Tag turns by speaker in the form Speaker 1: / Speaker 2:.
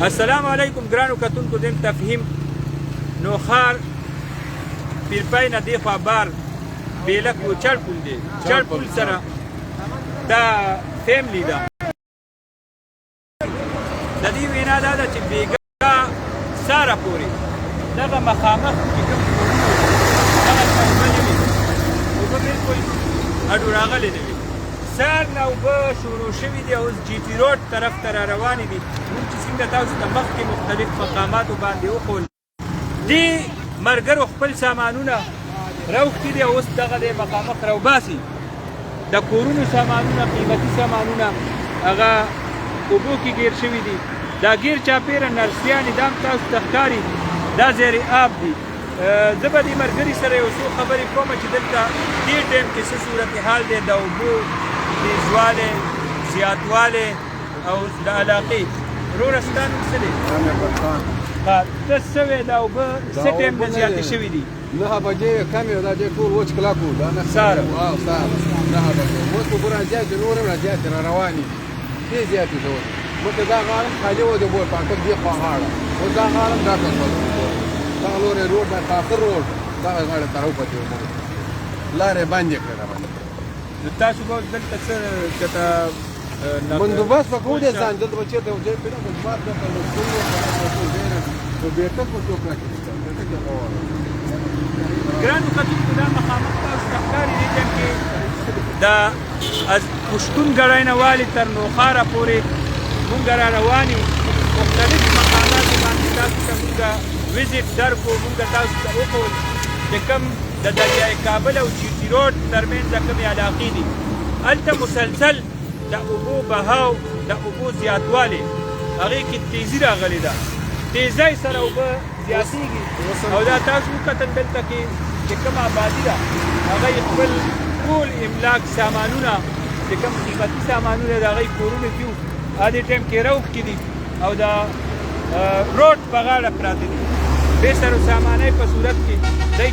Speaker 1: السلام علیکم ګرانو کتونکو دیم تفهیم نوخار پیرپای نه دی خوا بار بیلک یو چړ پل دی چړ پل سره دا فیملی ده د دې وینا دا ده چې بیګا ساره پورې دغه مخامخ چې کوم دغه چوبلې وي اوبه بلکل اډو راغلې نه وي سار نه اوبه شروع شوي دي اوس جي پي روډ طرف ته را روانې دي موږ چې څنګه تاسو ته مخکې مختلف مقاماتو باندې وښول دې ملګرو خپل سامانونه راوښتي دي اوس دغه دی مخامخ راوباسي د کورونو سامانونه قیمتي سامانونه هغه اوبو کې ګیر شوي دي دا ګیر چاپېره نرسیانې دا هم تاسو ته ښکاري دا زیر آب دي زه به دې ملګري سره یو څو خبرې کومه چې دلته دې ټایم کې څه صورتحال دی د اوبو تیزوالی زیاتوالی او د علاقې وروره ستا نوم څه دی؟ ته څه وې دا اوبه څه ټایم نه زیاتې شوي دي؟
Speaker 2: 9 بجې کمې دا دې ټول وچ کلک وو دا
Speaker 1: ساره
Speaker 2: 9 بجې اوس خو ګوره زیاتې نور هم را زیاتې را روانې ډېر زیاتې شوې مخکې دا غاړه خالي وه د بور پاټک دې خوا غاړه اوس دا غاړه هم ډاکه شوه دغه لورې روډ دا کاخر روډ دغه غاړې ته راوپتې وو لارې بندې کړې راباندې
Speaker 1: نو تاسو به دلته څه چېرته
Speaker 2: بندوبست به کوو دې ځان دلته به چېرته یو ځای پیدا کړو بار دلته نو بېرته په څوک راکړي
Speaker 1: ګرانو کتونکو دا مخامخ تاسو ته ښکاري دې ټایم کې د پښتون ګړی نه والې تر نوخاره پورې مونږ را روان یو مختلف مقاماتو باندې تاسو ته مونږ وزټ درکړو مونږ تاسو ته وښول چې کوم د دریای کابل او جي ټي روډ ترمنځ کومې علاقې دي هلته مسلسل د اوبو بهاو د اوبو زیاتوالی هغې کې تیزي راغلې ده تیزۍ سره اوبه زیاتېږي او دا تاسو وکتل دلته کې چې کومه آبادي ده هغه یې خپل ټول املاک سامانونه چې کوم قیمتي سامانونه د هغې کورونو کې وو هغه دې ټایم کې راوښکي دي او د روډ په غاړه پراته دي بې سر و سامانۍ په صورت کې دی